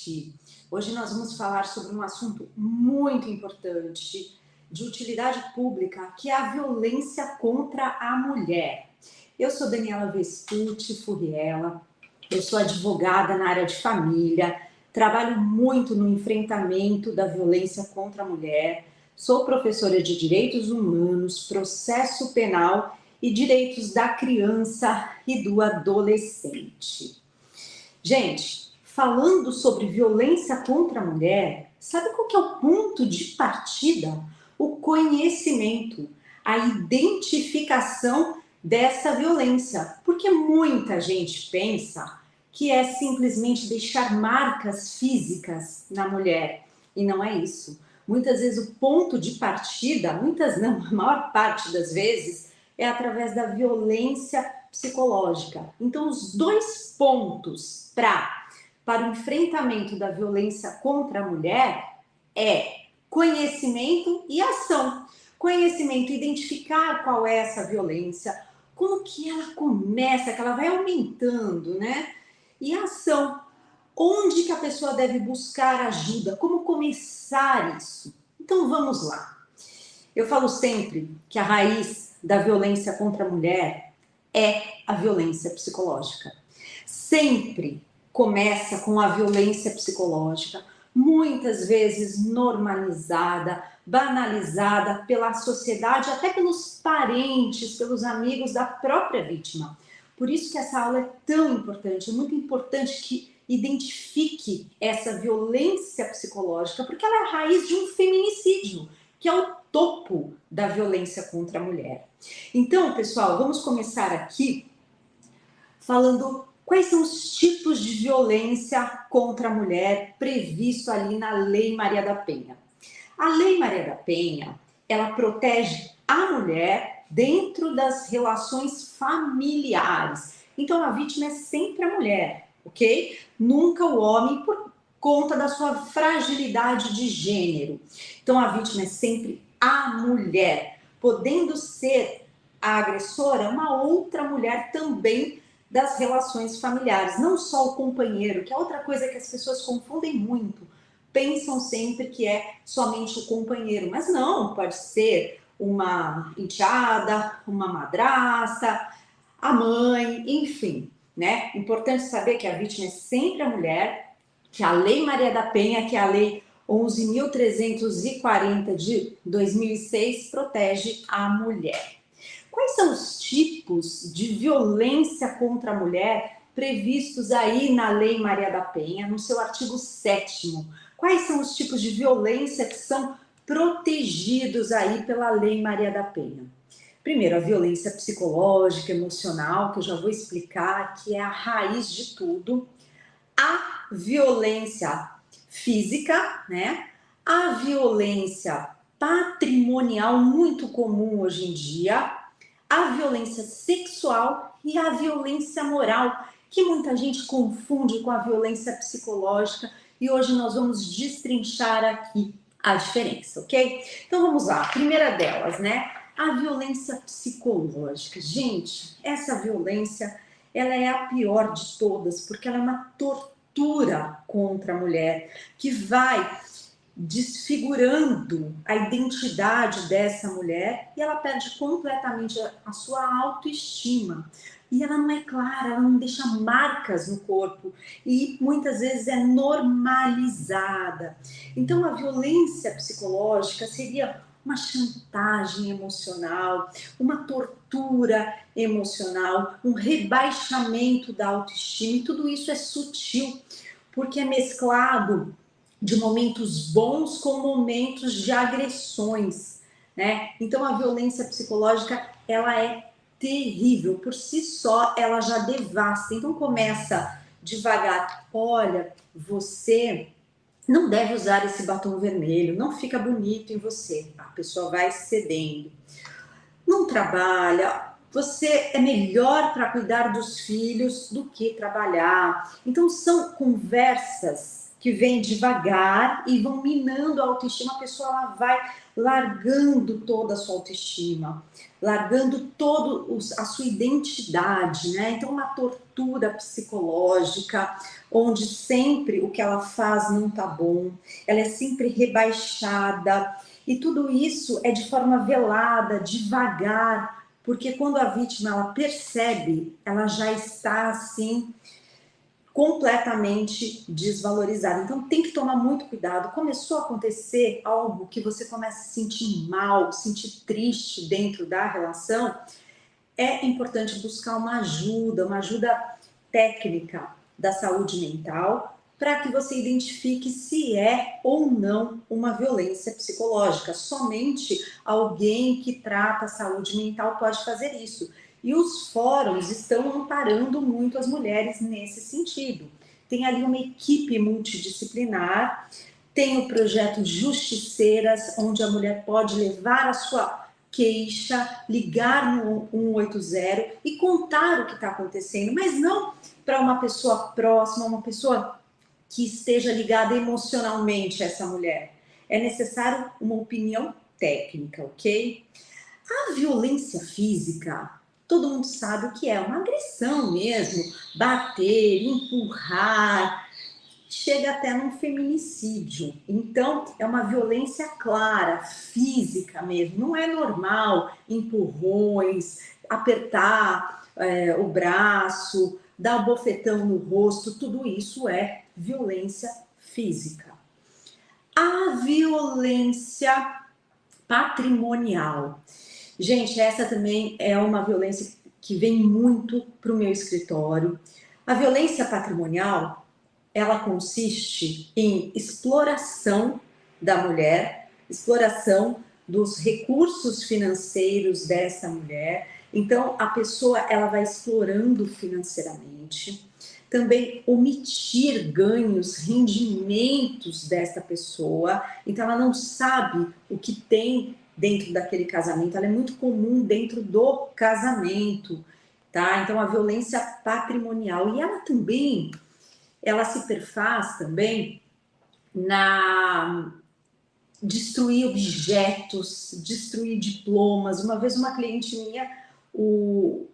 gente! Hoje nós vamos falar sobre um assunto muito importante, de utilidade pública, que é a violência contra a mulher. Eu sou Daniela Vespucci Furriela, eu sou advogada na área de família, trabalho muito no enfrentamento da violência contra a mulher, sou professora de Direitos Humanos, Processo Penal e Direitos da Criança e do Adolescente. Gente, falando sobre violência contra a mulher, sabe qual que é o ponto de partida? O conhecimento, a identificação dessa violência. Porque muita gente pensa que é simplesmente deixar marcas físicas na mulher. E não é isso. Muitas vezes o ponto de partida, muitas não, a maior parte das vezes, é através da violência psicológica. Então, os dois pontos para o enfrentamento da violência contra a mulher é conhecimento e ação. Conhecimento, identificar qual é essa violência, como que ela começa, que ela vai aumentando, né? E ação, onde que a pessoa deve buscar ajuda, como começar isso. Então, vamos lá. Eu falo sempre que a raiz da violência contra a mulher é a violência psicológica. Sempre começa com a violência psicológica, muitas vezes normalizada, banalizada pela sociedade, até pelos parentes, pelos amigos da própria vítima. Por isso que essa aula é tão importante, é muito importante que identifique essa violência psicológica, porque ela é a raiz de um feminicídio, que é o topo da violência contra a mulher. Então, pessoal, vamos começar aqui falando quais são os tipos de violência contra a mulher previsto ali na Lei Maria da Penha. A Lei Maria da Penha, ela protege a mulher dentro das relações familiares. Então, a vítima é sempre a mulher, ok? Nunca o homem, por conta da sua fragilidade de gênero. Então, a vítima é sempre a mulher, podendo ser a agressora uma outra mulher também das relações familiares, não só o companheiro, que é outra coisa que as pessoas confundem muito, pensam sempre que é somente o companheiro, mas não, pode ser uma enteada, uma madrasta, a mãe, enfim, né? Importante saber que a vítima é sempre a mulher, que a Lei Maria da Penha, que é a Lei 11.340 de 2006, protege a mulher. Quais são os tipos de violência contra a mulher previstos aí na Lei Maria da Penha, no seu artigo 7º? Quais são os tipos de violência que são protegidos aí pela Lei Maria da Penha? Primeiro, a violência psicológica, emocional, que eu já vou explicar, que é a raiz de tudo. A violência física, né? A violência patrimonial, muito comum hoje em dia. A violência sexual e a violência moral, que muita gente confunde com a violência psicológica, e hoje nós vamos destrinchar aqui a diferença, ok? Então vamos lá, a primeira delas, né? A violência psicológica. Gente, essa violência, ela é a pior de todas, porque ela é uma tortura contra a mulher, que vai desfigurando a identidade dessa mulher e ela perde completamente a sua autoestima. E ela não é clara, ela não deixa marcas no corpo e muitas vezes é normalizada. Então a violência psicológica seria uma chantagem emocional, uma tortura emocional, um rebaixamento da autoestima, e tudo isso é sutil, porque é mesclado de momentos bons com momentos de agressões, né? Então a violência psicológica, ela é terrível, por si só ela já devasta. Então começa devagar, olha, você não deve usar esse batom vermelho, não fica bonito em você. A pessoa vai cedendo. Não trabalha, você é melhor para cuidar dos filhos do que trabalhar. Então são conversas que vêm devagar e vão minando a autoestima. A pessoa ela vai largando toda a sua autoestima, largando toda a sua identidade, né? Então uma tortura tortura psicológica, onde sempre o que ela faz não tá bom, ela é sempre rebaixada, e tudo isso é de forma velada, devagar, porque quando a vítima ela percebe, ela já está assim completamente desvalorizada. Então tem que tomar muito cuidado. Começou a acontecer algo que você começa a se sentir mal, sentir triste dentro da relação, é importante buscar uma ajuda técnica da saúde mental, para que você identifique se é ou não uma violência psicológica. Somente alguém que trata a saúde mental pode fazer isso. E os fóruns estão amparando muito as mulheres nesse sentido. Tem ali uma equipe multidisciplinar, tem o projeto Justiceiras, onde a mulher pode levar a sua queixa, ligar no 180 e contar o que está acontecendo, mas não para uma pessoa próxima, uma pessoa que esteja ligada emocionalmente a essa mulher. É necessário uma opinião técnica, ok? A violência física, todo mundo sabe o que é, uma agressão mesmo, bater, empurrar, chega até num feminicídio. Então, é uma violência clara, física mesmo. Não é normal empurrões, apertar o braço, dar um bofetão no rosto. Tudo isso é violência física. A violência patrimonial. Gente, essa também é uma violência que vem muito para o meu escritório. A violência patrimonial, ela consiste em exploração da mulher, exploração dos recursos financeiros dessa mulher. Então, a pessoa ela vai explorando financeiramente, também omitir ganhos, rendimentos desta pessoa. Então, ela não sabe o que tem dentro daquele casamento. Ela é muito comum dentro do casamento, tá? Então, a violência patrimonial. E ela também ela se perfaz também na destruir objetos, destruir diplomas. Uma vez uma cliente minha, o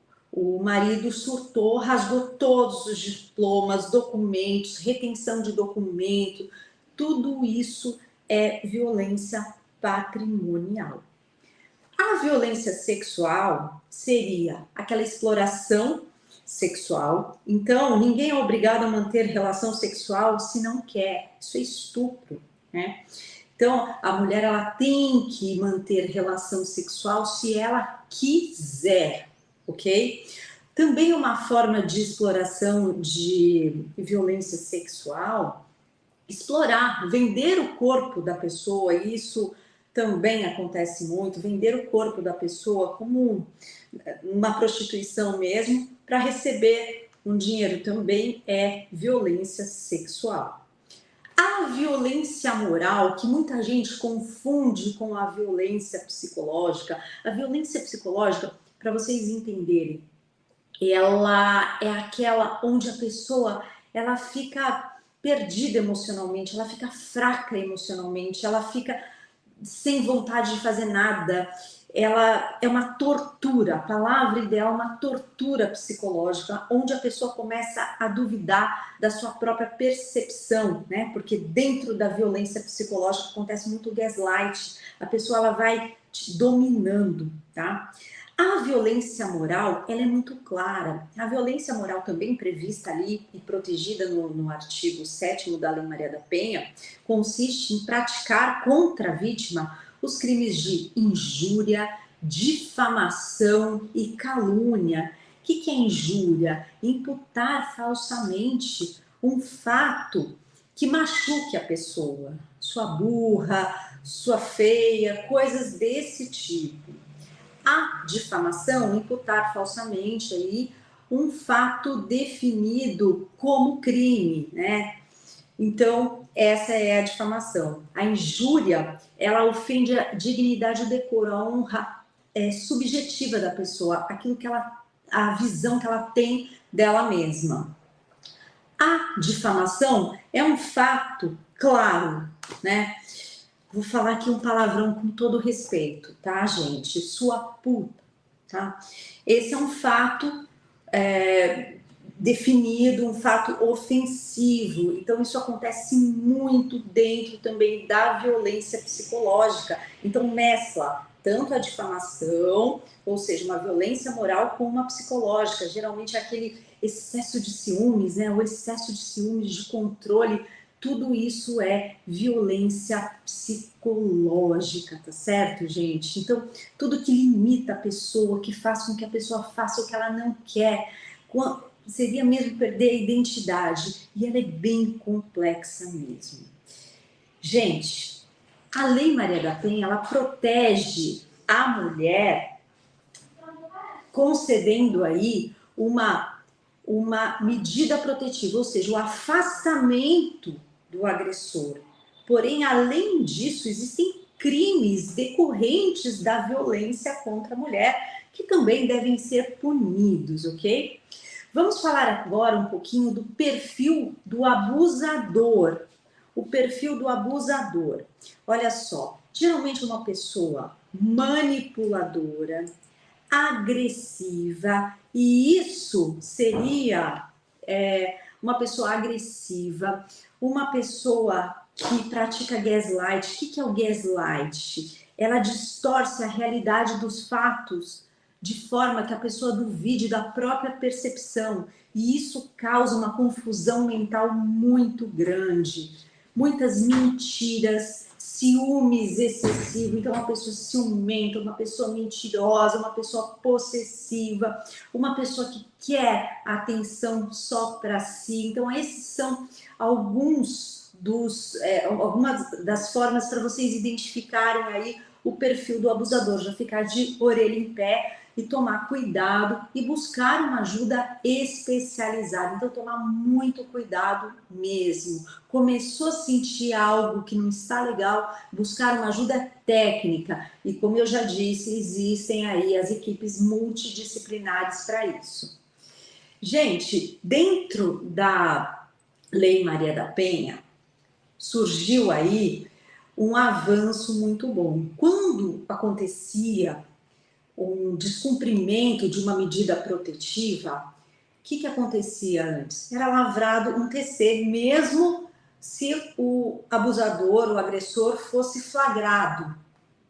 marido surtou, rasgou todos os diplomas, documentos, retenção de documento, tudo isso é violência patrimonial. A violência sexual seria aquela exploração sexual. Então, ninguém é obrigado a manter relação sexual se não quer. Isso é estupro, né? Então, a mulher ela tem que manter relação sexual se ela quiser, ok? Também uma forma de exploração de violência sexual, explorar, vender o corpo da pessoa, isso também acontece muito, vender o corpo da pessoa como uma prostituição mesmo, para receber um dinheiro também é violência sexual. A violência moral, que muita gente confunde com a violência psicológica, a violência psicológica, para vocês entenderem, ela é aquela onde a pessoa ela fica perdida emocionalmente, ela fica fraca emocionalmente, ela fica sem vontade de fazer nada. Ela é uma tortura, a palavra ideal é uma tortura psicológica, onde a pessoa começa a duvidar da sua própria percepção, né? Porque dentro da violência psicológica acontece muito gaslight, a pessoa ela vai te dominando, tá? A violência moral, ela é muito clara. A violência moral também prevista ali e protegida no artigo 7º da Lei Maria da Penha, consiste em praticar contra a vítima os crimes de injúria, difamação e calúnia. O que é injúria? Imputar falsamente um fato que machuque a pessoa, sua burra, sua feia, coisas desse tipo. A difamação, imputar falsamente aí um fato definido como crime, né? Então, essa é a difamação. A injúria, ela ofende a dignidade, o decoro, a honra subjetiva da pessoa, aquilo que ela, a visão que ela tem dela mesma. A difamação é um fato claro, né? Vou falar aqui um palavrão com todo respeito, tá, gente? Sua puta, tá? Esse é um fato definido, um fato ofensivo. Então, isso acontece muito dentro também da violência psicológica. Então, mescla tanto a difamação, ou seja, uma violência moral, com uma psicológica. Geralmente é aquele excesso de ciúmes, né? O excesso de ciúmes, de controle. Tudo isso é violência psicológica, tá certo, gente? Então, tudo que limita a pessoa, que faz com que a pessoa faça o que ela não quer, seria mesmo perder a identidade. E ela é bem complexa mesmo. Gente, a Lei Maria da Penha, ela protege a mulher concedendo aí uma medida protetiva, ou seja, o afastamento do agressor. Porém, além disso, existem crimes decorrentes da violência contra a mulher que também devem ser punidos, ok? Vamos falar agora um pouquinho do perfil do abusador. O perfil do abusador. Olha só, geralmente uma pessoa manipuladora, agressiva, e isso seria uma pessoa agressiva, uma pessoa que pratica gaslight. O que é o gaslight? Ela distorce a realidade dos fatos de forma que a pessoa duvide da própria percepção, e isso causa uma confusão mental muito grande. Muitas mentiras, ciúmes excessivo, então uma pessoa ciumenta, uma pessoa mentirosa, uma pessoa possessiva, uma pessoa que quer atenção só para si. Então esses são algumas das formas para vocês identificarem aí o perfil do abusador. Já ficar de orelha em pé e tomar cuidado e buscar uma ajuda especializada. Então, tomar muito cuidado mesmo. Começou a sentir algo que não está legal, buscar uma ajuda técnica. E como eu já disse, existem aí as equipes multidisciplinares para isso. Gente, dentro da Lei Maria da Penha, surgiu aí um avanço muito bom. Quando acontecia um descumprimento de uma medida protetiva, o que acontecia antes? Era lavrado um TC, mesmo se o abusador, o agressor, fosse flagrado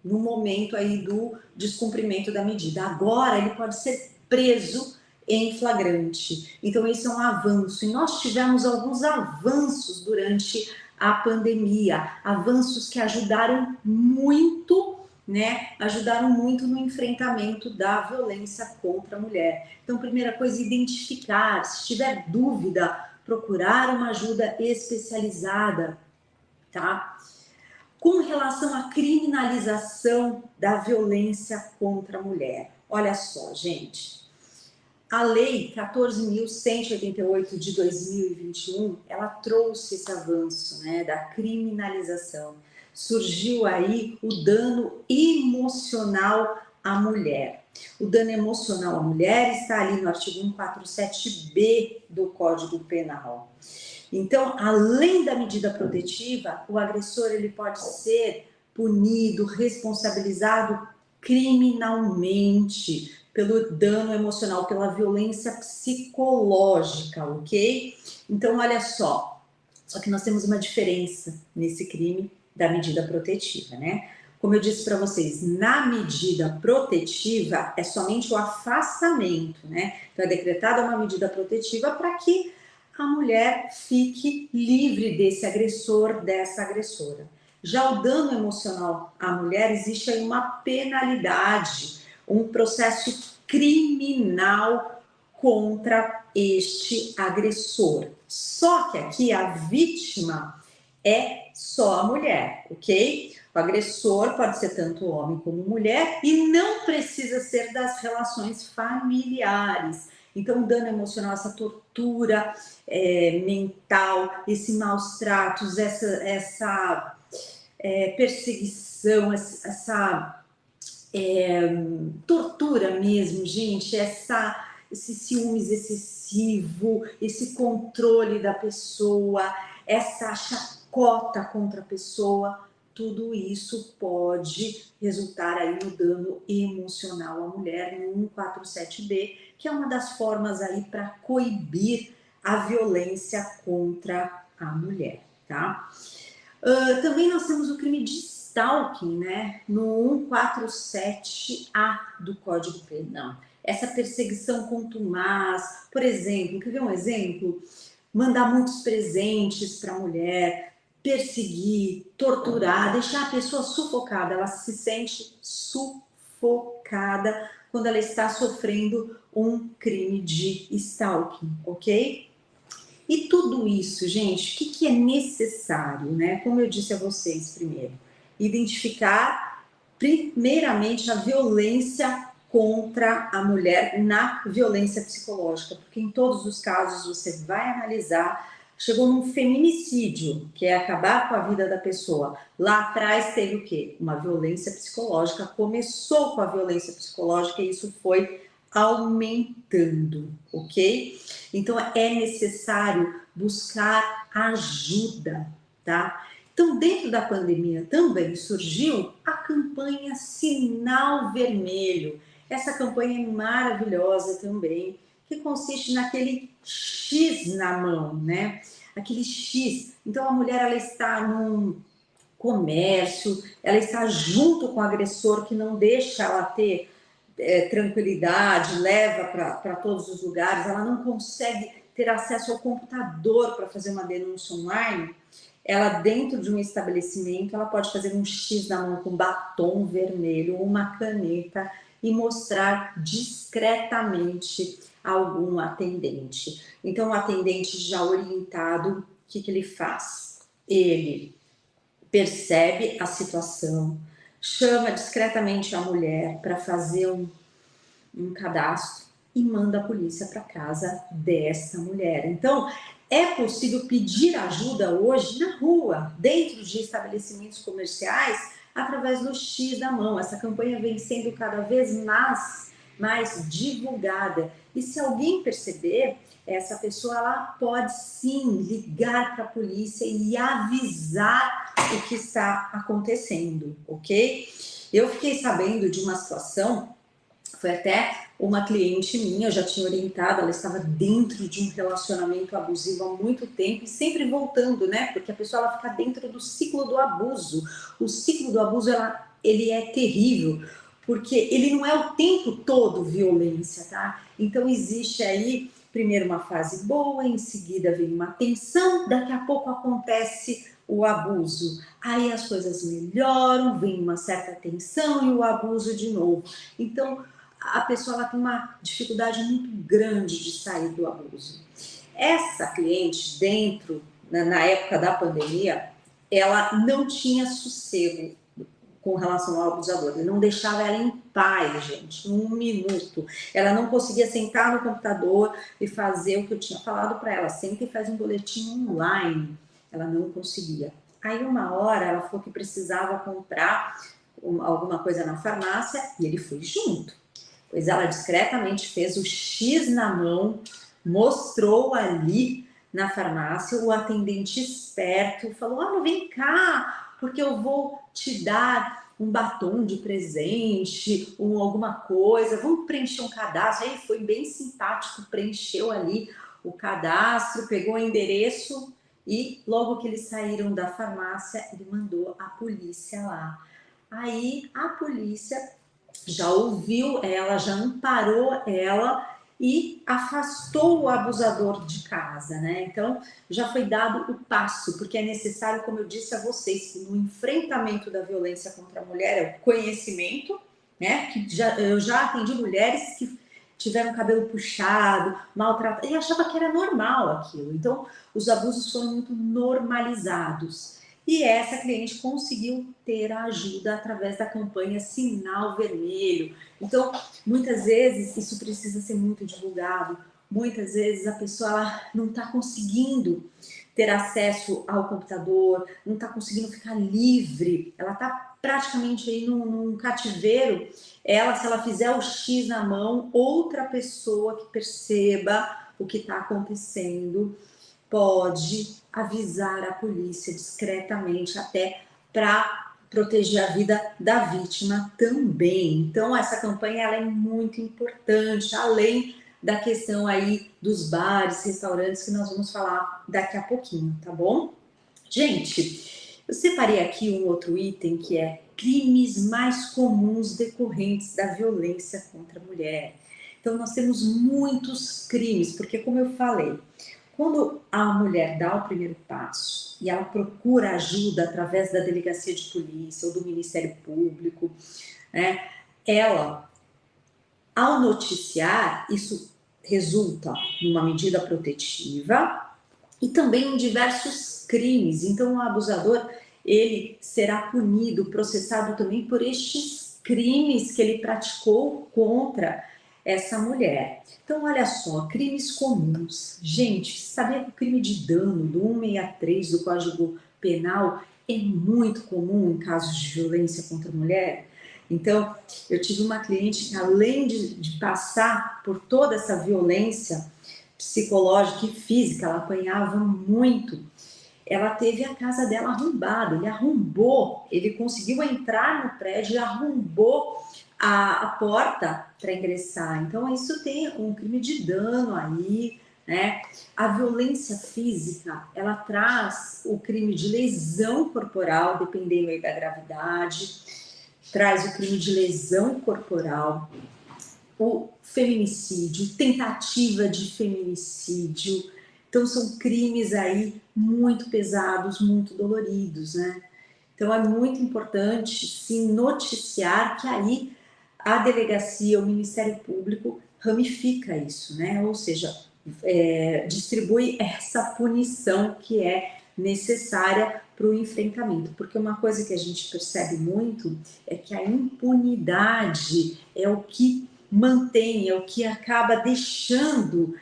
no momento aí do descumprimento da medida. Agora ele pode ser preso em flagrante. Então esse é um avanço. E nós tivemos alguns avanços durante a pandemia, avanços que ajudaram muito, né? Ajudaram muito no enfrentamento da violência contra a mulher. Então, primeira coisa, identificar. Se tiver dúvida, procurar uma ajuda especializada, tá? Com relação à criminalização da violência contra a mulher. Olha só, gente. A Lei 14.188 de 2021, ela trouxe esse avanço, né, da criminalização. Surgiu aí o dano emocional à mulher. O dano emocional à mulher está ali no artigo 147B do Código Penal. Então, além da medida protetiva, o agressor ele pode ser punido, responsabilizado criminalmente pelo dano emocional, pela violência psicológica, ok? Então, olha só que nós temos uma diferença nesse crime da medida protetiva, né? Como eu disse para vocês, na medida protetiva é somente o afastamento, né? Então, é decretada uma medida protetiva para que a mulher fique livre desse agressor, dessa agressora. Já o dano emocional à mulher, existe aí uma penalidade, um processo criminal contra este agressor. Só que aqui a vítima é só a mulher, ok? O agressor pode ser tanto homem como mulher e não precisa ser das relações familiares. Então, o dano emocional, essa tortura mental, esse maus tratos, essa perseguição, essa tortura mesmo, gente, esse ciúmes excessivo, esse controle da pessoa, essa chacota contra a pessoa, tudo isso pode resultar aí no dano emocional à mulher no 147B, que é uma das formas aí para coibir a violência contra a mulher, tá? Também nós temos o crime de stalking, né? No 147A do Código Penal. Essa perseguição contumaz, por exemplo, quer ver um exemplo? Mandar muitos presentes para a mulher, perseguir, torturar, deixar a pessoa sufocada. Ela se sente sufocada quando ela está sofrendo um crime de stalking, ok? E tudo isso, gente, o que é necessário, né? Como eu disse a vocês primeiro, identificar primeiramente a violência contra a mulher na violência psicológica, porque em todos os casos você vai analisar, chegou num feminicídio, que é acabar com a vida da pessoa. Lá atrás teve o quê? Uma violência psicológica, começou com a violência psicológica e isso foi aumentando, ok? Então é necessário buscar ajuda, tá? Então, dentro da pandemia também surgiu a campanha Sinal Vermelho. Essa campanha é maravilhosa também, que consiste naquele X na mão, né? Aquele X. Então a mulher ela está num comércio, ela está junto com o agressor que não deixa ela ter tranquilidade, leva para todos os lugares, ela não consegue ter acesso ao computador para fazer uma denúncia online. Ela dentro de um estabelecimento, ela pode fazer um X na mão com batom vermelho, uma caneta e mostrar discretamente a algum atendente. Então, o atendente já orientado, o que ele faz? Ele percebe a situação, chama discretamente a mulher para fazer um cadastro e manda a polícia para casa dessa mulher. Então, é possível pedir ajuda hoje na rua, dentro de estabelecimentos comerciais, através do X da mão. Essa campanha vem sendo cada vez mais divulgada. E se alguém perceber, essa pessoa ela pode sim ligar para a polícia e avisar o que está acontecendo, ok? Eu fiquei sabendo de uma situação, foi até uma cliente minha, eu já tinha orientado, ela estava dentro de um relacionamento abusivo há muito tempo e sempre voltando, né? Porque a pessoa ela fica dentro do ciclo do abuso. O ciclo do abuso ele é terrível, porque ele não é o tempo todo violência, tá? Então existe aí primeiro uma fase boa, em seguida vem uma tensão, daqui a pouco acontece o abuso. Aí as coisas melhoram, vem uma certa tensão e o abuso de novo. Então a pessoa ela tem uma dificuldade muito grande de sair do abuso. Essa cliente, na época da pandemia, ela não tinha sossego com relação ao abusador. Ele não deixava ela em paz, gente, um minuto. Ela não conseguia sentar no computador e fazer o que eu tinha falado para ela. Senta e faz um boletim online. Ela não conseguia. Aí uma hora ela falou que precisava comprar alguma coisa na farmácia e ele foi junto. Pois ela discretamente fez o X na mão, mostrou ali na farmácia, o atendente esperto falou, olha, vem cá, porque eu vou te dar um batom de presente, alguma coisa, vamos preencher um cadastro. Aí foi bem simpático, preencheu ali o cadastro, pegou o endereço e logo que eles saíram da farmácia, ele mandou a polícia lá. Aí a polícia já ouviu ela, já amparou ela e afastou o abusador de casa, né? Então, já foi dado o passo, porque é necessário, como eu disse a vocês, que no enfrentamento da violência contra a mulher é o conhecimento, né? Que eu já atendi mulheres que tiveram cabelo puxado, maltratado, e achava que era normal aquilo. Então, os abusos foram muito normalizados. E essa cliente conseguiu ter a ajuda através da campanha Sinal Vermelho. Então, muitas vezes, isso precisa ser muito divulgado. Muitas vezes a pessoa ela não está conseguindo ter acesso ao computador, não está conseguindo ficar livre. Ela está praticamente aí num cativeiro. Se ela fizer o X na mão, outra pessoa que perceba o que está acontecendo pode avisar a polícia discretamente até para proteger a vida da vítima também. Então, essa campanha ela é muito importante, além da questão aí dos bares, restaurantes, que nós vamos falar daqui a pouquinho, tá bom? Gente, eu separei aqui um outro item que é crimes mais comuns decorrentes da violência contra a mulher. Então, nós temos muitos crimes, porque como eu falei, quando a mulher dá o primeiro passo e ela procura ajuda através da delegacia de polícia ou do Ministério Público, né, ela, ao noticiar, isso resulta numa medida protetiva e também em diversos crimes. Então, o abusador, ele será punido, processado também por estes crimes que ele praticou contra essa mulher. Então, olha só, crimes comuns. Gente, sabia que o crime de dano do 163 do Código Penal é muito comum em casos de violência contra a mulher? Então, eu tive uma cliente que, além de passar por toda essa violência psicológica e física, ela apanhava muito. Ela teve a casa dela arrombada, ele arrombou, ele conseguiu entrar no prédio e arrombou a porta para ingressar. Então, isso tem um crime de dano aí, né? A violência física, ela traz o crime de lesão corporal, dependendo aí da gravidade, traz o crime de lesão corporal, o feminicídio, tentativa de feminicídio. Então, são crimes aí muito pesados, muito doloridos, né? Então, é muito importante, sim, noticiar que aí a delegacia, o Ministério Público ramifica isso, né? Ou seja, distribui essa punição que é necessária para o enfrentamento. Porque uma coisa que a gente percebe muito é que a impunidade é o que mantém, é o que acaba deixando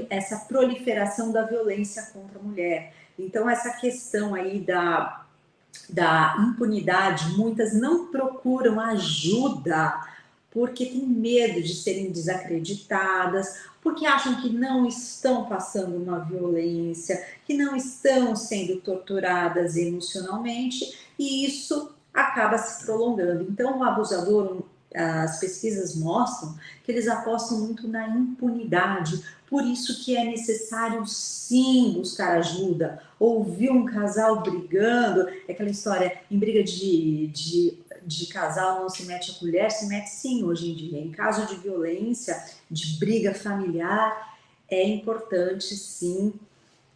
essa proliferação da violência contra a mulher. Então, essa questão aí da impunidade, muitas não procuram ajuda porque têm medo de serem desacreditadas, porque acham que não estão passando uma violência, que não estão sendo torturadas emocionalmente, e isso acaba se prolongando. Então, o abusador, as pesquisas mostram que eles apostam muito na impunidade, por isso que é necessário sim buscar ajuda. Ouvir um casal brigando, aquela história, em briga de casal não se mete a colher, se mete sim hoje em dia. Em caso de violência, de briga familiar, é importante sim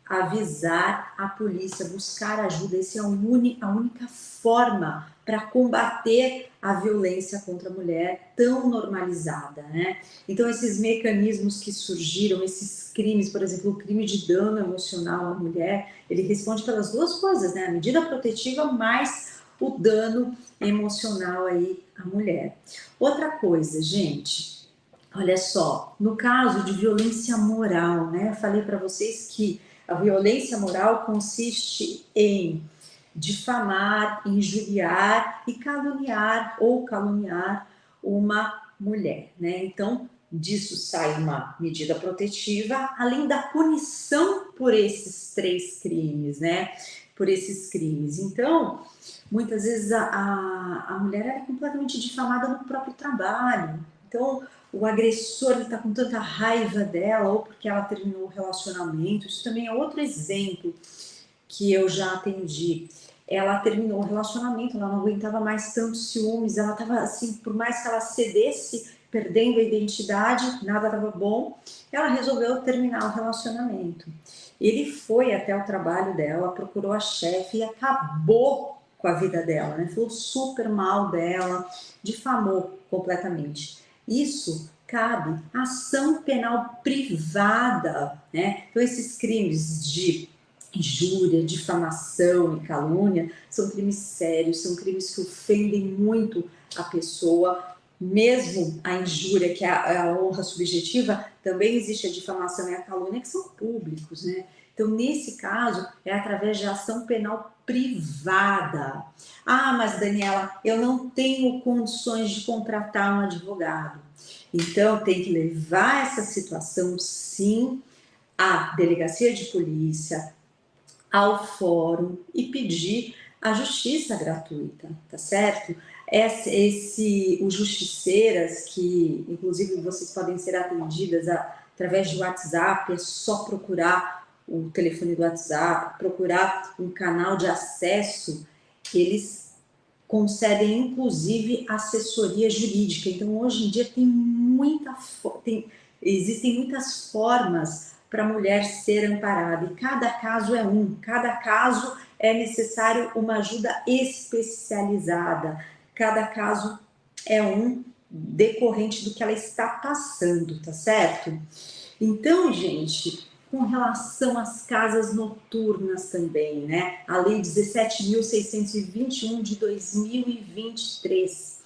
avisar a polícia, buscar ajuda. Essa é a única forma para combater a violência contra a mulher tão normalizada, né? Então, esses mecanismos que surgiram, esses crimes, por exemplo, o crime de dano emocional à mulher, ele responde pelas duas coisas, né? A medida protetiva mais o dano emocional aí à mulher. Outra coisa, gente, olha só, no caso de violência moral, né? Eu falei para vocês que a violência moral consiste em difamar, injuriar e caluniar ou caluniar uma mulher, né? Então, disso sai uma medida protetiva, além da punição por esses três crimes, né? Por esses crimes. Então, muitas vezes a mulher é completamente difamada no próprio trabalho. Então, o agressor está com tanta raiva dela, ou porque ela terminou o relacionamento. Isso também é outro exemplo que eu já atendi. Ela terminou o relacionamento, ela não aguentava mais tantos ciúmes, ela estava assim, por mais que ela cedesse, perdendo a identidade, nada estava bom, ela resolveu terminar o relacionamento. Ele foi até o trabalho dela, procurou a chefe e acabou com a vida dela, né? Falou super mal dela, difamou completamente. Isso cabe ação penal privada, né? Então, esses crimes de injúria, difamação e calúnia são crimes sérios, são crimes que ofendem muito a pessoa. Mesmo a injúria, que é a honra subjetiva, também existe a difamação e a calúnia, que são públicos, né? Então, nesse caso, é através de ação penal privada. Ah, mas Daniela, eu não tenho condições de contratar um advogado. Então, tem que levar essa situação, sim, à delegacia de polícia, ao fórum e pedir a justiça gratuita, tá certo? Os justiceiras, que inclusive vocês podem ser atendidas através de WhatsApp, é só procurar o telefone do WhatsApp, procurar um canal de acesso, eles concedem inclusive assessoria jurídica. Então hoje em dia existem muitas formas para a mulher ser amparada, e cada caso é cada caso é necessário uma ajuda especializada, cada caso é decorrente do que ela está passando, tá certo? Então, gente, com relação às casas noturnas também, né? A Lei 17.621 de 2023,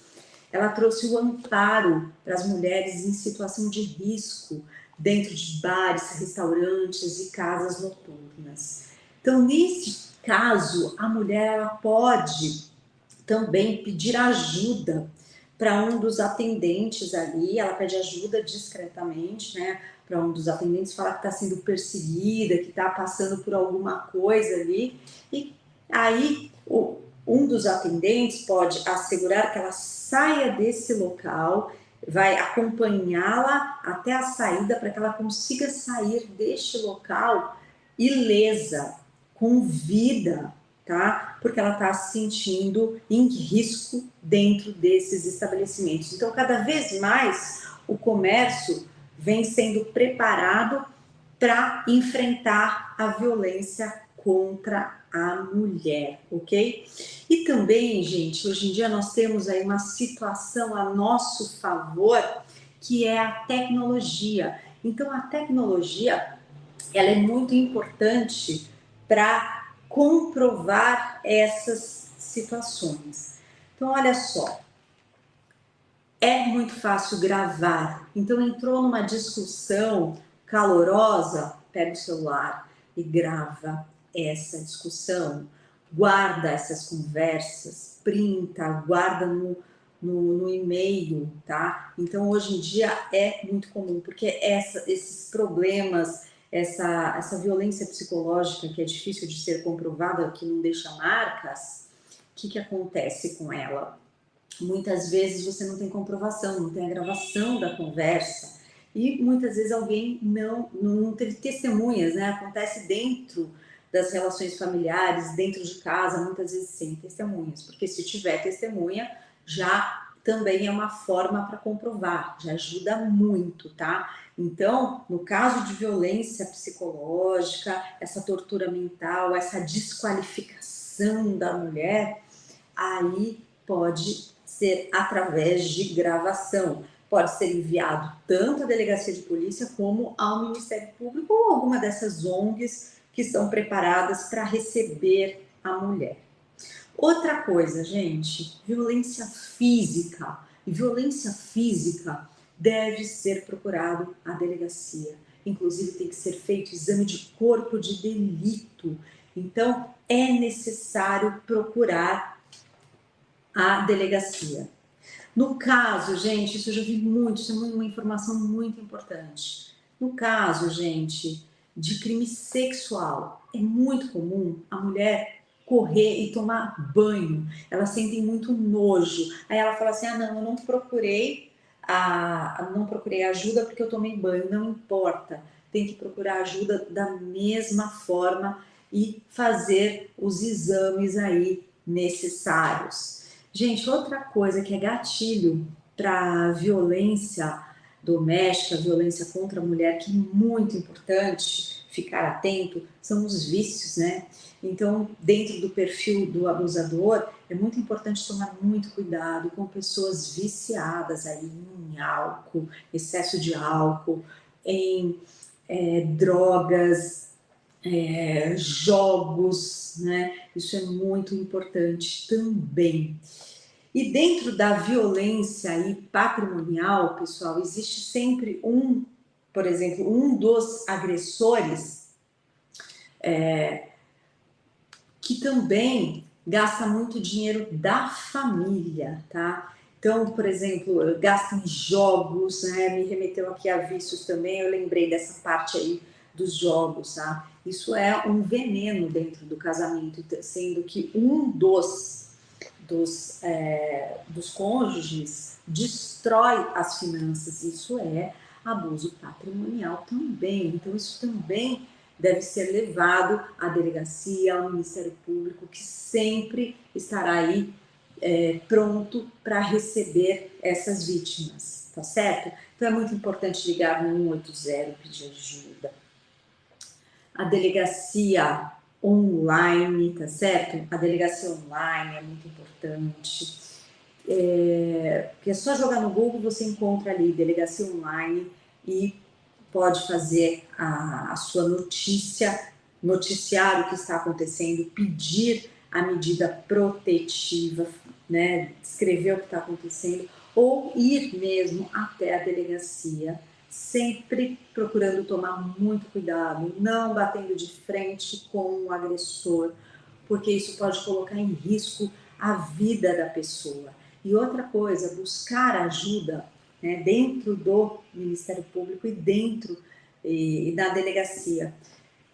ela trouxe o amparo para as mulheres em situação de risco dentro de bares, restaurantes e casas noturnas. Então, nesse caso, a mulher ela pode também pedir ajuda para um dos atendentes ali, ela pede ajuda discretamente, né? Para um dos atendentes, fala que está sendo perseguida, que está passando por alguma coisa ali, e aí um dos atendentes pode assegurar que ela saia desse local, vai acompanhá-la até a saída para que ela consiga sair deste local ilesa, com vida, tá? Porque ela está se sentindo em risco dentro desses estabelecimentos. Então, cada vez mais o comércio vem sendo preparado para enfrentar a violência contra a mulher, ok? E também, gente, hoje em dia nós temos aí uma situação a nosso favor, que é a tecnologia. Então, a tecnologia, ela é muito importante para comprovar essas situações. Então, olha só, é muito fácil gravar. Então, entrou numa discussão calorosa, pega o celular e grava essa discussão, guarda essas conversas, printa, guarda no e-mail, tá? Então, hoje em dia é muito comum, porque esses problemas, essa violência psicológica que é difícil de ser comprovada, que não deixa marcas, o que acontece com ela? Muitas vezes você não tem comprovação, não tem a gravação da conversa, e muitas vezes alguém não teve testemunhas, né? Acontece dentro das relações familiares, dentro de casa, muitas vezes sem testemunhas, porque se tiver testemunha, já também é uma forma para comprovar, já ajuda muito, tá? Então, no caso de violência psicológica, essa tortura mental, essa desqualificação da mulher, aí pode ser através de gravação. Pode ser enviado tanto à delegacia de polícia como ao Ministério Público ou alguma dessas ONGs que estão preparadas para receber a mulher. Outra coisa, gente, violência física. E violência física deve ser procurado a delegacia. Inclusive tem que ser feito exame de corpo de delito. Então é necessário procurar a delegacia. No caso, gente, isso eu já vi muito, isso é uma informação muito importante. No caso, gente, de crime sexual, é muito comum a mulher correr e tomar banho. Elas sentem muito nojo. Aí ela fala assim: ah, não, eu não procurei ajuda porque eu tomei banho. Não importa, tem que procurar ajuda da mesma forma e fazer os exames aí necessários. Gente, outra coisa que é gatilho para violência doméstica, violência contra a mulher, que é muito importante ficar atento, são os vícios, né? Então, dentro do perfil do abusador, é muito importante tomar muito cuidado com pessoas viciadas aí em álcool, excesso de álcool, em drogas, jogos, né? Isso é muito importante também. E dentro da violência aí patrimonial, pessoal, existe sempre por exemplo, um dos agressores que também gasta muito dinheiro da família, tá? Então, por exemplo, gasta em jogos, né? Me remeteu aqui a vícios também, eu lembrei dessa parte aí dos jogos, tá? Isso é um veneno dentro do casamento, sendo que um dos cônjuges destrói as finanças. Isso é abuso patrimonial também. Então, isso também deve ser levado à delegacia, ao Ministério Público, que sempre estará aí pronto para receber essas vítimas, tá certo? Então é muito importante ligar no 180 e pedir ajuda. A delegacia online, tá certo? A delegacia online é muito importante. Porque é só jogar no Google, você encontra ali delegacia online e pode fazer a sua noticiar o que está acontecendo, pedir a medida protetiva, né? Descrever o que está acontecendo, ou ir mesmo até a delegacia, sempre procurando tomar muito cuidado, não batendo de frente com o agressor, porque isso pode colocar em risco a vida da pessoa. E outra coisa, buscar ajuda, né, dentro do Ministério Público e dentro da delegacia.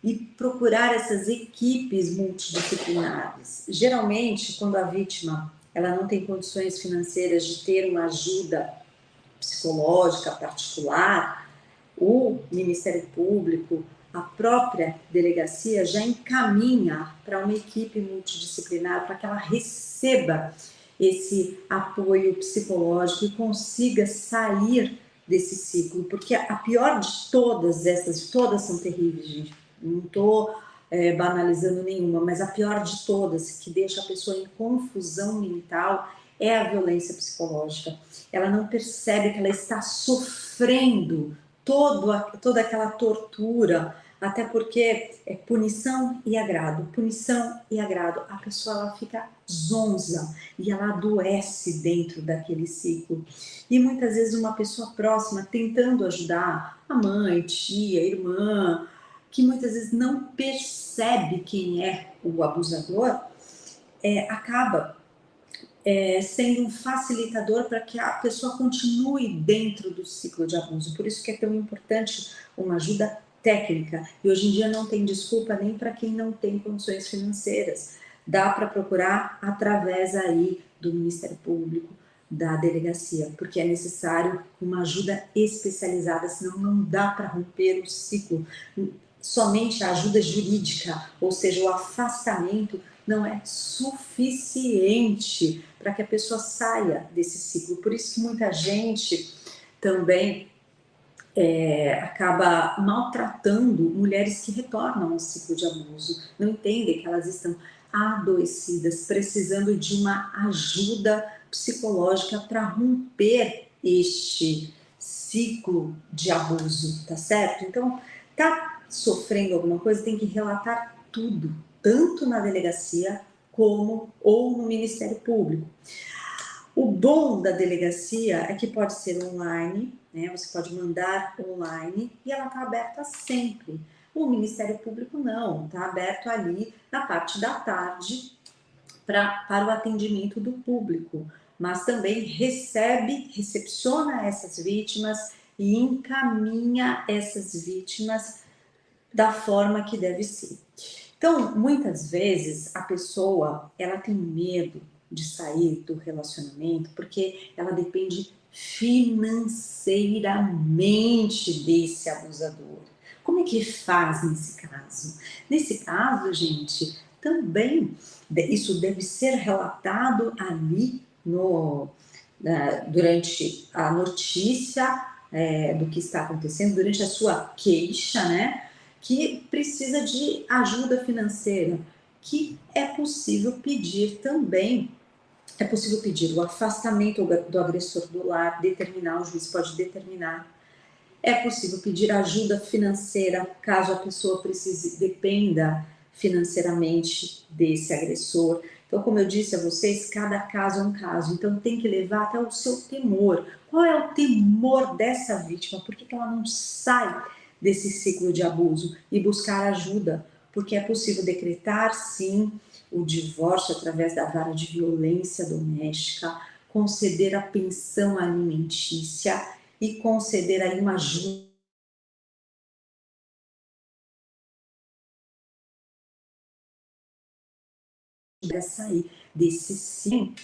E procurar essas equipes multidisciplinares. Geralmente, quando a vítima ela não tem condições financeiras de ter uma ajuda psicológica particular, o Ministério Público, a própria delegacia já encaminha para uma equipe multidisciplinar para que ela receba esse apoio psicológico e consiga sair desse ciclo, porque a pior de todas essas, todas são terríveis, gente, não estou banalizando nenhuma, mas a pior de todas, que deixa a pessoa em confusão mental, é a violência psicológica. Ela não percebe que ela está sofrendo toda aquela tortura, até porque é punição e agrado, punição e agrado. A pessoa ela fica zonza e ela adoece dentro daquele ciclo. E muitas vezes uma pessoa próxima tentando ajudar, a mãe, tia, irmã, que muitas vezes não percebe quem é o abusador, acaba sendo um facilitador para que a pessoa continue dentro do ciclo de abuso. Por isso que é tão importante uma ajuda técnica. E hoje em dia não tem desculpa nem para quem não tem condições financeiras. Dá para procurar através aí do Ministério Público, da delegacia, porque é necessário uma ajuda especializada, senão não dá para romper o ciclo. Somente a ajuda jurídica, ou seja, o afastamento, não é suficiente para que a pessoa saia desse ciclo. Por isso que muita gente também acaba maltratando mulheres que retornam ao ciclo de abuso. Não entendem que elas estão adoecidas, precisando de uma ajuda psicológica para romper este ciclo de abuso, tá certo? Então, tá sofrendo alguma coisa, tem que relatar tudo, tanto na delegacia como ou no Ministério Público. O bom da delegacia é que pode ser online, né? Você pode mandar online e ela está aberta sempre. O Ministério Público não, está aberto ali na parte da tarde para o atendimento do público, mas também recepciona essas vítimas e encaminha essas vítimas da forma que deve ser. Então, muitas vezes a pessoa, ela tem medo de sair do relacionamento porque ela depende financeiramente desse abusador. Como é que faz nesse caso? Nesse caso, gente, também isso deve ser relatado ali durante a notícia do que está acontecendo, durante a sua queixa, né? Que precisa de ajuda financeira, que é possível pedir também. É possível pedir o afastamento do agressor do lar, determinar, o juiz pode determinar. É possível pedir ajuda financeira, caso a pessoa precise, dependa financeiramente desse agressor. Então, como eu disse a vocês, cada caso é um caso, então tem que levar até o seu temor. Qual é o temor dessa vítima? Por que ela não sai desse ciclo de abuso e buscar ajuda? Porque é possível decretar, sim, o divórcio através da vara de violência doméstica, conceder a pensão alimentícia e conceder aí uma ajuda a sair desse sim.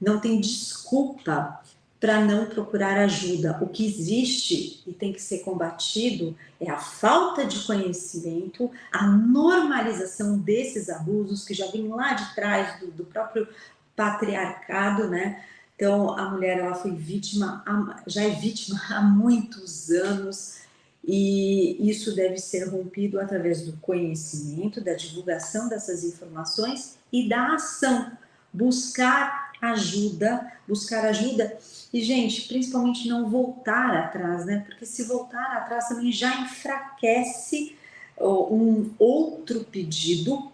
Não tem desculpa para não procurar ajuda. O que existe e tem que ser combatido é a falta de conhecimento, a normalização desses abusos que já vêm lá de trás do próprio patriarcado, né? Então, a mulher ela foi vítima, já é vítima há muitos anos, e isso deve ser rompido através do conhecimento, da divulgação dessas informações e da ação. Buscar ajuda e, gente, principalmente não voltar atrás, né? Porque se voltar atrás também já enfraquece um outro pedido,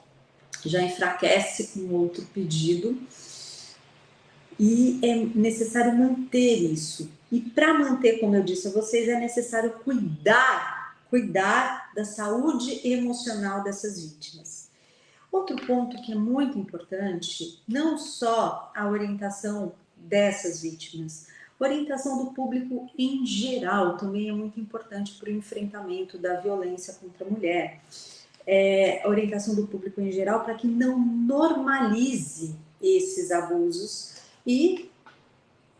e é necessário manter isso. E para manter, como eu disse a vocês, é necessário cuidar da saúde emocional dessas vítimas. Outro ponto que é muito importante, não só a orientação dessas vítimas, orientação do público em geral também é muito importante para o enfrentamento da violência contra a mulher. A orientação do público em geral para que não normalize esses abusos e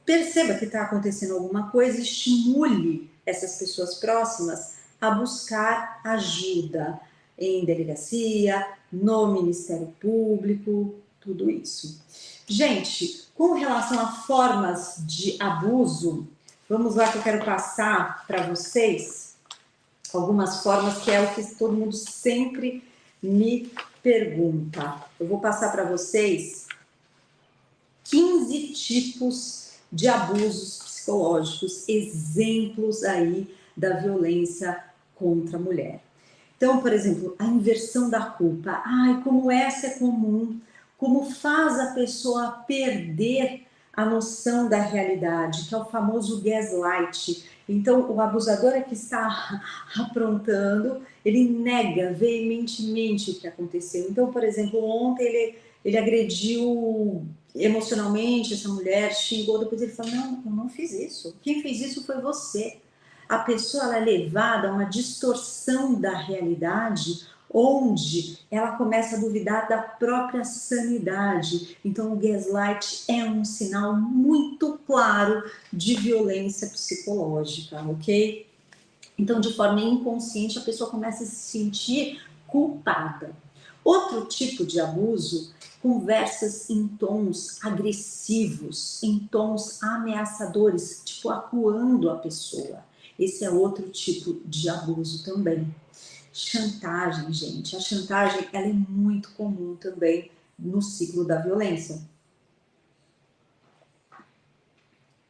perceba que está acontecendo alguma coisa, estimule essas pessoas próximas a buscar ajuda em delegacia, no Ministério Público, tudo isso. Gente, com relação a formas de abuso, vamos lá que eu quero passar para vocês algumas formas que é o que todo mundo sempre me pergunta. Eu vou passar para vocês 15 tipos de abusos psicológicos, exemplos aí da violência contra a mulher. Então, por exemplo, a inversão da culpa. Ai, como essa é comum, como faz a pessoa perder a noção da realidade, que é o famoso gaslight. Então, o abusador é que está aprontando, ele nega veementemente o que aconteceu. Então, por exemplo, ontem ele agrediu emocionalmente essa mulher, xingou, depois ele falou, não, eu não fiz isso. Quem fez isso foi você. A pessoa ela é levada a uma distorção da realidade, onde ela começa a duvidar da própria sanidade. Então, o gaslight é um sinal muito claro de violência psicológica, ok? Então, de forma inconsciente, a pessoa começa a se sentir culpada. Outro tipo de abuso, conversas em tons agressivos, em tons ameaçadores, tipo acuando a pessoa. Esse é outro tipo de abuso também. Chantagem, gente. A chantagem ela é muito comum também no ciclo da violência.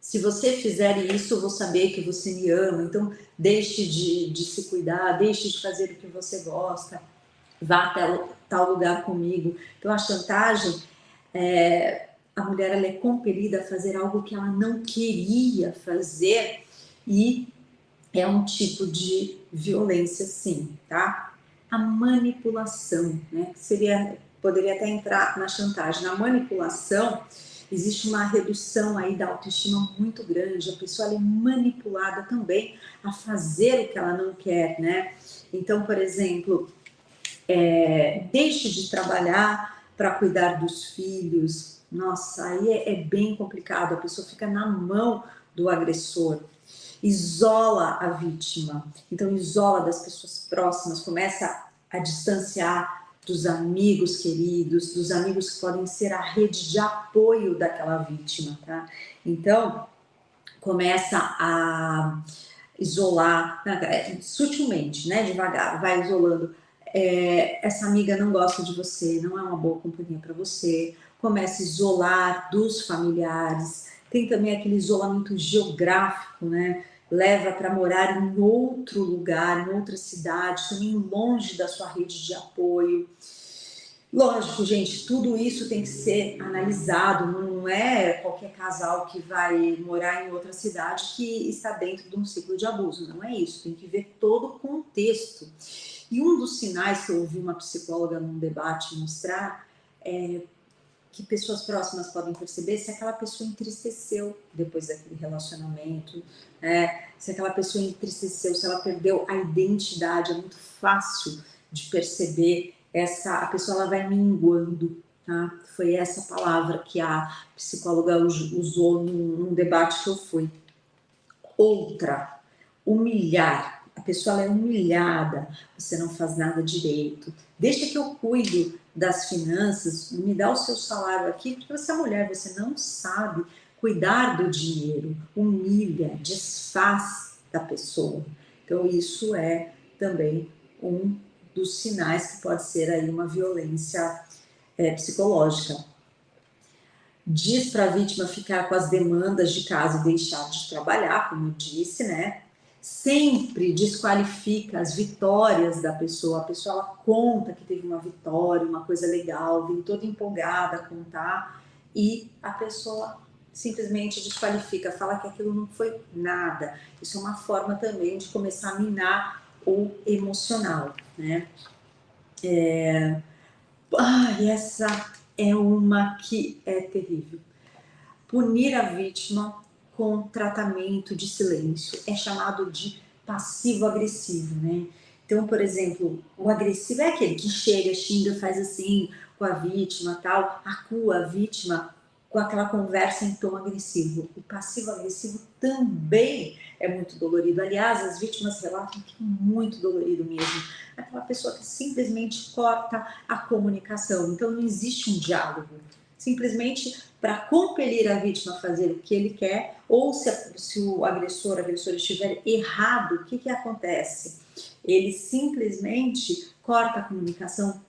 Se você fizer isso, eu vou saber que você me ama, então deixe de se cuidar, deixe de fazer o que você gosta, vá até tal lugar comigo. Então a chantagem, a mulher ela é compelida a fazer algo que ela não queria fazer e é um tipo de violência, sim, tá? A manipulação, né? Poderia até entrar na chantagem. Na manipulação, existe uma redução aí da autoestima muito grande. A pessoa é manipulada também a fazer o que ela não quer, né? Então, por exemplo, deixe de trabalhar para cuidar dos filhos. Nossa, aí é bem complicado. A pessoa fica na mão do agressor. Isola a vítima, então isola das pessoas próximas, começa a distanciar dos amigos queridos, dos amigos que podem ser a rede de apoio daquela vítima, tá? Então, começa a isolar, sutilmente, né, devagar, vai isolando. Essa amiga não gosta de você, não é uma boa companhia para você, começa a isolar dos familiares. Tem também aquele isolamento geográfico, né? Leva para morar em outro lugar, em outra cidade, também longe da sua rede de apoio. Lógico, gente, tudo isso tem que ser analisado, não é qualquer casal que vai morar em outra cidade que está dentro de um ciclo de abuso, não é isso, tem que ver todo o contexto. E um dos sinais que eu ouvi uma psicóloga num debate mostrar que pessoas próximas podem perceber se aquela pessoa entristeceu depois daquele relacionamento, se aquela pessoa entristeceu, se ela perdeu a identidade. É muito fácil de perceber a pessoa ela vai minguando, tá? Foi essa palavra que a psicóloga usou num debate que eu fui. Outra, humilhar. A pessoa ela é humilhada, você não faz nada direito. Deixa que eu cuido das finanças, me dá o seu salário aqui, porque você é mulher, você não sabe cuidar do dinheiro. Humilha, desfaz da pessoa. Então isso é também um dos sinais que pode ser aí uma violência psicológica. Diz para a vítima ficar com as demandas de casa e deixar de trabalhar, como eu disse, né? Sempre desqualifica as vitórias da pessoa. A pessoa ela conta que teve uma vitória, uma coisa legal, vem toda empolgada a contar e a pessoa simplesmente desqualifica, fala que aquilo não foi nada. Isso é uma forma também de começar a minar o emocional, né? Essa é uma que é terrível. Punir a vítima com tratamento de silêncio é chamado de passivo-agressivo, né? Então, por exemplo, o agressivo é aquele que chega, xinga, faz assim com a vítima, tal, acua a vítima com aquela conversa em tom agressivo. O passivo-agressivo também é muito dolorido. Aliás, as vítimas relatam que é muito dolorido mesmo. Aquela pessoa que simplesmente corta a comunicação. Então, não existe um diálogo. Simplesmente para compelir a vítima a fazer o que ele quer, ou se o agressor, a agressora estiver errado, o que acontece? Ele simplesmente corta a comunicação,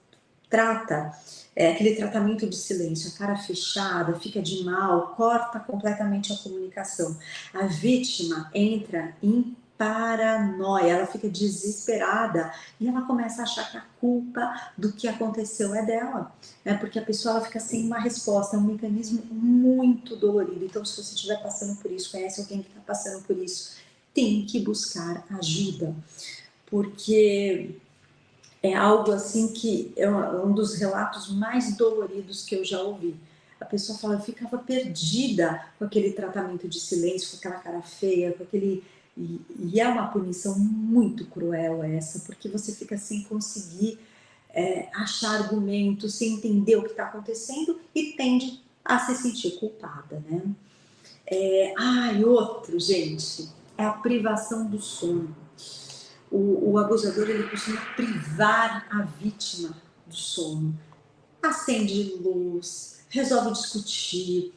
trata aquele tratamento de silêncio, a cara fechada, fica de mal, corta completamente a comunicação. A vítima entra em paranoia, ela fica desesperada e ela começa a achar que a culpa do que aconteceu é dela, né? Porque a pessoa ela fica sem uma resposta, é um mecanismo muito dolorido. Então, se você estiver passando por isso, conhece alguém que está passando por isso, tem que buscar ajuda, porque é algo assim que é um dos relatos mais doloridos que eu já ouvi. A pessoa fala, eu ficava perdida com aquele tratamento de silêncio, com aquela cara feia, com aquele... E é uma punição muito cruel essa, porque você fica sem conseguir achar argumentos, sem entender o que está acontecendo e tende a se sentir culpada, né? Outro, gente, é a privação do sono. O abusador ele costuma privar a vítima do sono. Acende luz, resolve discutir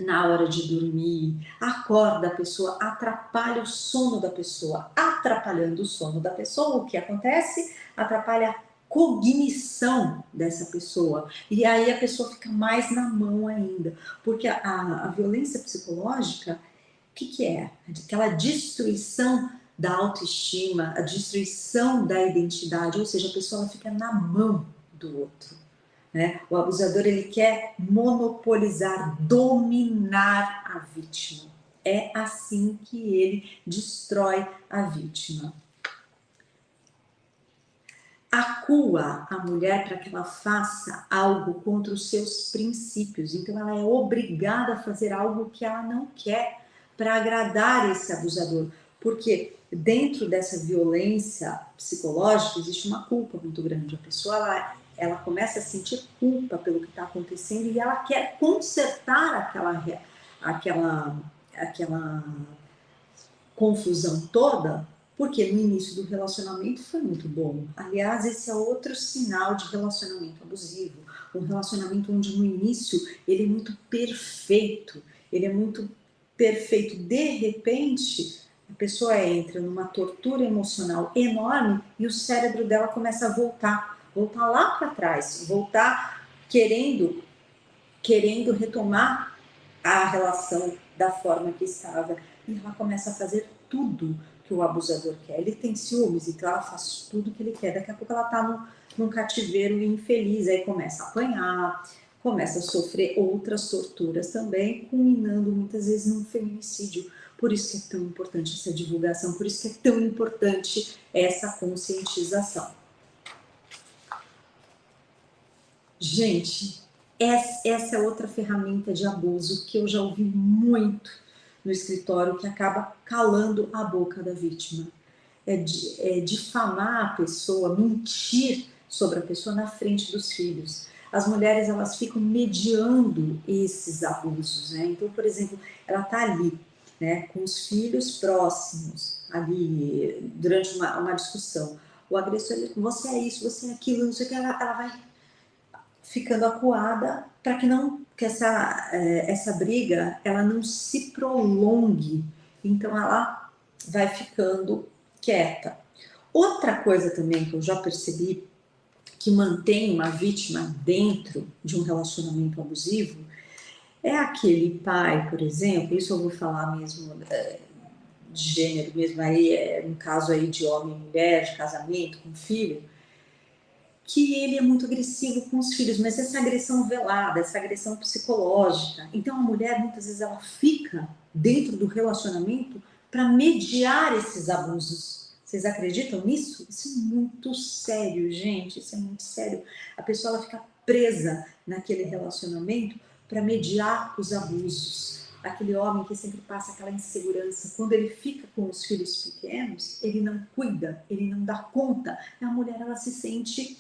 na hora de dormir, acorda a pessoa, atrapalha o sono da pessoa. Atrapalhando o sono da pessoa, o que acontece? Atrapalha a cognição dessa pessoa. E aí a pessoa fica mais na mão ainda. Porque a violência psicológica, o que é? Aquela destruição da autoestima, a destruição da identidade, ou seja, a pessoa ela fica na mão do outro, né? O abusador ele quer monopolizar, dominar a vítima. É assim que ele destrói a vítima. Acua a mulher para que ela faça algo contra os seus princípios. Então ela é obrigada a fazer algo que ela não quer para agradar esse abusador. Porque dentro dessa violência psicológica existe uma culpa muito grande. A pessoa ela começa a sentir culpa pelo que está acontecendo e ela quer consertar aquela confusão toda, porque no início do relacionamento foi muito bom. Aliás, esse é outro sinal de relacionamento abusivo. Um relacionamento onde no início ele é muito perfeito, De repente, a pessoa entra numa tortura emocional enorme e o cérebro dela começa a voltar lá para trás, voltar querendo retomar a relação da forma que estava. E ela começa a fazer tudo que o abusador quer. Ele tem ciúmes, então ela faz tudo que ele quer. Daqui a pouco ela está num cativeiro infeliz, aí começa a apanhar, começa a sofrer outras torturas também, culminando muitas vezes num feminicídio. Por isso que é tão importante essa divulgação, por isso que é tão importante essa conscientização. Gente, essa é outra ferramenta de abuso que eu já ouvi muito no escritório, que acaba calando a boca da vítima. É difamar a pessoa, mentir sobre a pessoa na frente dos filhos. As mulheres, elas ficam mediando esses abusos, né? Então, por exemplo, ela tá ali, né, com os filhos próximos, ali, durante uma discussão. O agressor, ele, você é isso, você é aquilo, não sei o que, ela vai ficando acuada para que essa briga ela não se prolongue. Então ela vai ficando quieta. Outra coisa também que eu já percebi que mantém uma vítima dentro de um relacionamento abusivo é aquele pai, por exemplo, isso eu vou falar mesmo de gênero mesmo, aí é um caso aí de homem e mulher, de casamento, com filho, que ele é muito agressivo com os filhos, mas essa agressão velada, essa agressão psicológica. Então a mulher muitas vezes ela fica dentro do relacionamento para mediar esses abusos. Vocês acreditam nisso? Isso é muito sério, gente. Isso é muito sério. A pessoa ela fica presa naquele relacionamento para mediar os abusos. Aquele homem que sempre passa aquela insegurança. Quando ele fica com os filhos pequenos, ele não cuida, ele não dá conta. A mulher ela se sente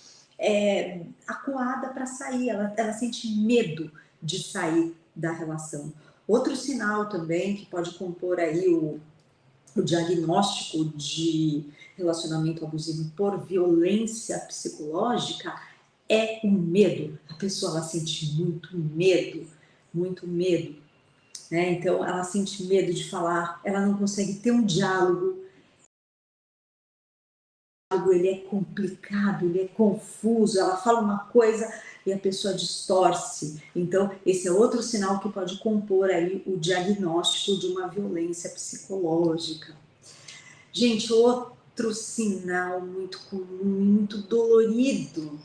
acuada para sair, ela sente medo de sair da relação. Outro sinal também que pode compor aí o diagnóstico de relacionamento abusivo por violência psicológica é o medo. A pessoa ela sente muito medo, né? Então ela sente medo de falar, ela não consegue ter um diálogo, ele é complicado, ele é confuso, ela fala uma coisa e a pessoa distorce. Então, esse é outro sinal que pode compor aí o diagnóstico de uma violência psicológica. Gente, outro sinal muito comum, muito dolorido.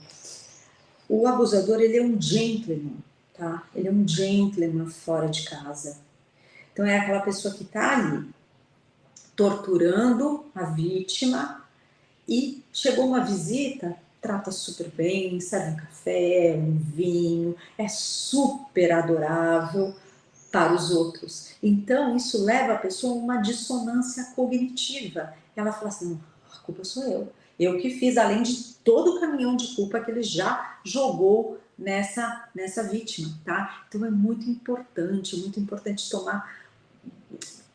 O abusador, ele é um gentleman, tá? Ele é um gentleman fora de casa. Então, é aquela pessoa que tá ali torturando a vítima, e chegou uma visita, trata super bem, serve um café, um vinho, é super adorável para os outros. Então, isso leva a pessoa a uma dissonância cognitiva. Ela fala assim, a culpa sou eu. Eu que fiz, além de todo o caminhão de culpa que ele já jogou nessa vítima, tá? Então, é muito importante tomar.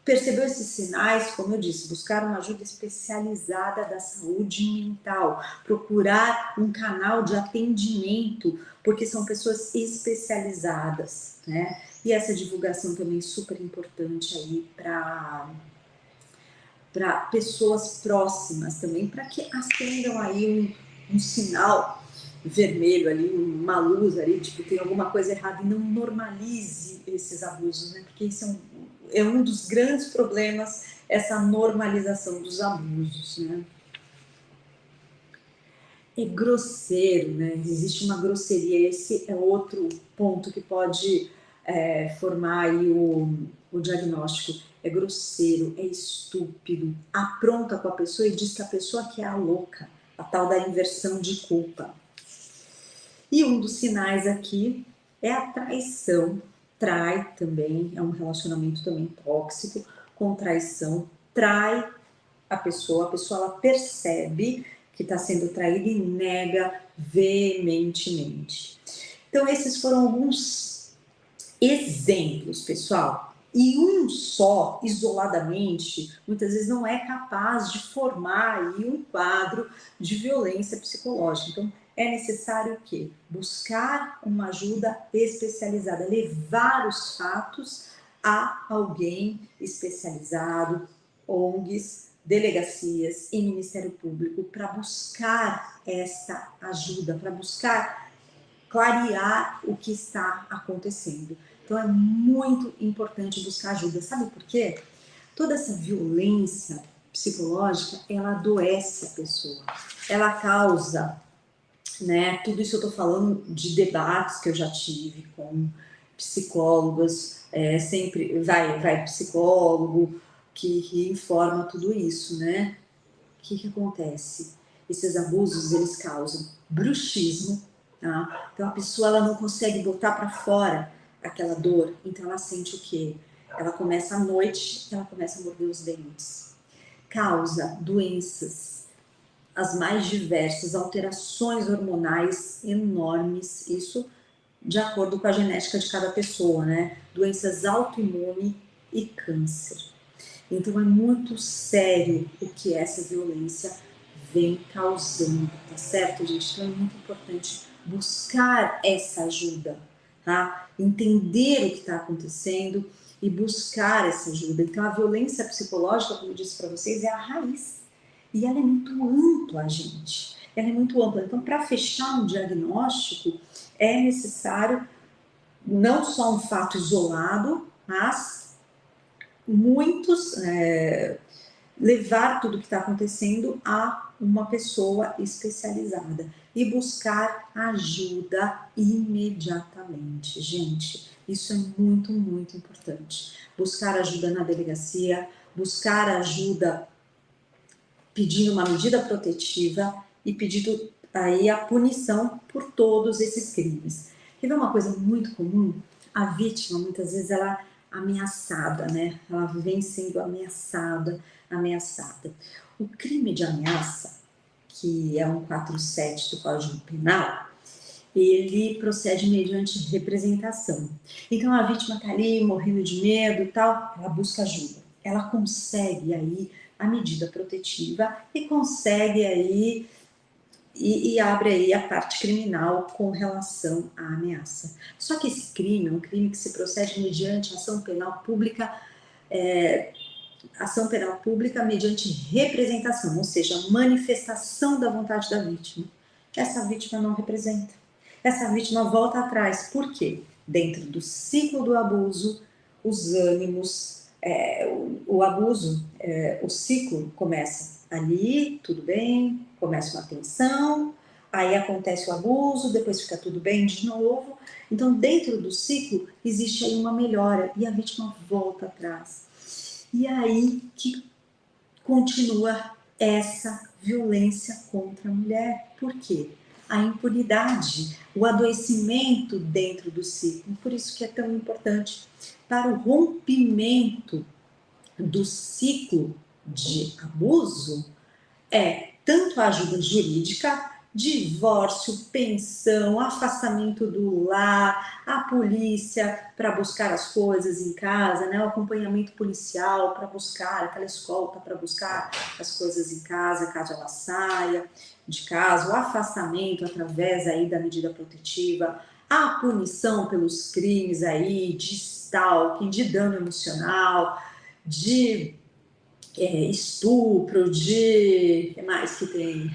Percebeu esses sinais, como eu disse, buscar uma ajuda especializada da saúde mental, procurar um canal de atendimento, porque são pessoas especializadas, né? E essa divulgação também é super importante aí para pessoas próximas também, para que acendam aí um sinal vermelho ali, uma luz ali, tipo, tem alguma coisa errada e não normalize esses abusos, né? Porque isso é um dos grandes problemas, essa normalização dos abusos, né? É grosseiro, né? Existe uma grosseria, esse é outro ponto que pode formar aí o diagnóstico. É grosseiro, é estúpido, apronta com a pessoa e diz que a pessoa que é a louca, a tal da inversão de culpa. E um dos sinais aqui é a traição. Trai também, é um relacionamento também tóxico, com traição, trai a pessoa ela percebe que está sendo traída e nega veementemente. Então, esses foram alguns exemplos, pessoal. E um só, isoladamente, muitas vezes não é capaz de formar aí um quadro de violência psicológica. Então, é necessário o quê? Buscar uma ajuda especializada, levar os fatos a alguém especializado, ONGs, delegacias e Ministério Público para buscar essa ajuda, para buscar clarear o que está acontecendo. Então é muito importante buscar ajuda. Sabe por quê? Toda essa violência psicológica, ela adoece a pessoa. Ela causa, né? Tudo isso eu estou falando de debates que eu já tive com psicólogos, sempre vai psicólogo que informa tudo isso, né? O que acontece? Esses abusos, eles causam bruxismo, tá? Então a pessoa ela não consegue botar para fora aquela dor, então ela sente o quê? Ela começa à noite, ela começa a morder os dentes. Causa doenças as mais diversas, alterações hormonais enormes, isso de acordo com a genética de cada pessoa, né? Doenças autoimunes e câncer. Então é muito sério o que essa violência vem causando, tá certo, gente? Então é muito importante buscar essa ajuda, tá? Entender o que está acontecendo e buscar essa ajuda. Então a violência psicológica, como eu disse para vocês, é a raiz. E ela é muito ampla, gente. Ela é muito ampla. Então, para fechar um diagnóstico, é necessário não só um fato isolado, mas muitos levar tudo o que está acontecendo a uma pessoa especializada e buscar ajuda imediatamente, gente. Isso é muito, muito importante. Buscar ajuda na delegacia, buscar ajuda pedindo uma medida protetiva e pedindo aí a punição por todos esses crimes. Quer ver uma coisa muito comum? A vítima, muitas vezes, ela é ameaçada, né? Ela vem sendo ameaçada. O crime de ameaça, que é um 147 do Código Penal, ele procede mediante representação. Então, a vítima está ali morrendo de medo e tal, ela busca ajuda. Ela consegue aí a medida protetiva e consegue aí e abre aí a parte criminal com relação à ameaça. Só que esse crime é um crime que se procede mediante ação penal pública mediante representação, ou seja, manifestação da vontade da vítima. Essa vítima não representa. Essa vítima volta atrás. Por quê? Dentro do ciclo do abuso, os ânimos, o abuso, o ciclo começa ali, tudo bem, começa uma tensão, aí acontece o abuso, depois fica tudo bem de novo. Então, dentro do ciclo, existe aí uma melhora e a vítima volta atrás. E aí que continua essa violência contra a mulher. Por quê? A impunidade, o adoecimento dentro do ciclo. Por isso que é tão importante para o rompimento do ciclo de abuso, tanto a ajuda jurídica, divórcio, pensão, afastamento do lar, a polícia para buscar as coisas em casa, né? O acompanhamento policial para buscar, aquela escolta para buscar as coisas em casa, caso ela saia de casa, o afastamento através aí da medida protetiva, a punição pelos crimes aí de stalking, de dano emocional, de estupro, de que mais que tem?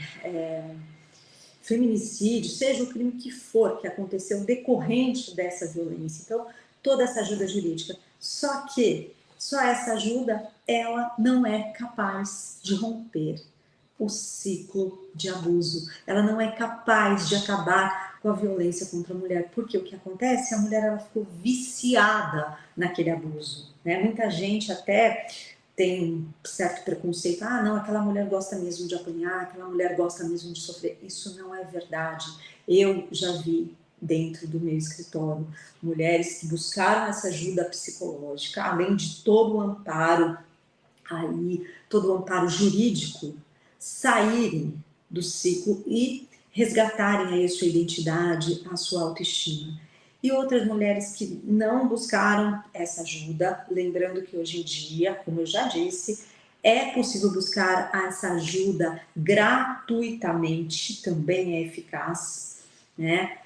Feminicídio, seja o crime que for que aconteceu decorrente dessa violência. Então, toda essa ajuda jurídica. Só que só essa ajuda, ela não é capaz de romper o ciclo de abuso. Ela não é capaz de acabar com a violência contra a mulher. Porque o que acontece? A mulher ela ficou viciada naquele abuso, né? Muita gente até tem um certo preconceito, não, aquela mulher gosta mesmo de apanhar, aquela mulher gosta mesmo de sofrer. Isso não é verdade. Eu já vi dentro do meu escritório mulheres que buscaram essa ajuda psicológica, além de todo o amparo aí, todo o amparo jurídico, saírem do ciclo e resgatarem aí a sua identidade, a sua autoestima. E outras mulheres que não buscaram essa ajuda, lembrando que hoje em dia, como eu já disse, é possível buscar essa ajuda gratuitamente, também é eficaz, né?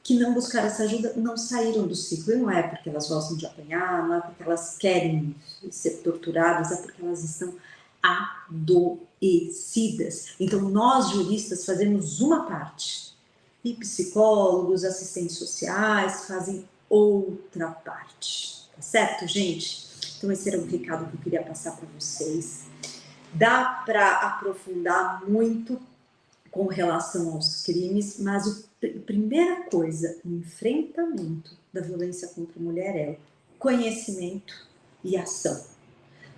Que não buscaram essa ajuda não saíram do ciclo, e não é porque elas gostam de apanhar, não é porque elas querem ser torturadas, é porque elas estão adoecidas. Então, nós juristas fazemos uma parte, e psicólogos, assistentes sociais fazem outra parte, tá certo, gente? Então esse era o recado que eu queria passar para vocês. Dá para aprofundar muito com relação aos crimes, mas a primeira coisa no enfrentamento da violência contra a mulher é conhecimento e ação.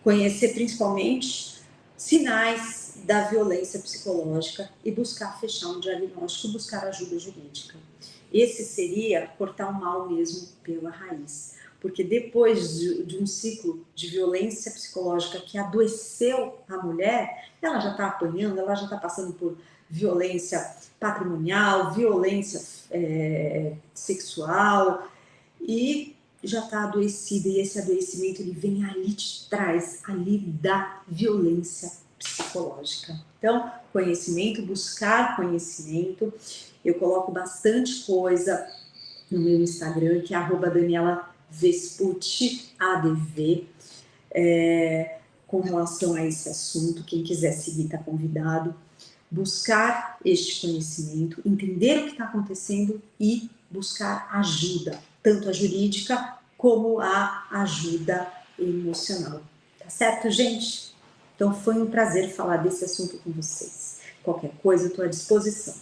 Conhecer principalmente sinais da violência psicológica e buscar fechar um diagnóstico, buscar ajuda jurídica. Esse seria cortar o mal mesmo pela raiz. porque depois de um ciclo de violência psicológica que adoeceu a mulher, ela já está apanhando, ela já está passando por violência patrimonial, violência sexual, e já está adoecida, e esse adoecimento ele vem ali de trás, ali da violência psicológica. Então, conhecimento, buscar conhecimento. Eu coloco bastante coisa no meu Instagram, que é @DanielaVespucci, ADV, com relação a esse assunto. Quem quiser seguir está convidado. Buscar este conhecimento, entender o que está acontecendo e buscar ajuda, tanto a jurídica como a ajuda emocional. Tá certo, gente? Então foi um prazer falar desse assunto com vocês. Qualquer coisa, eu estou à disposição.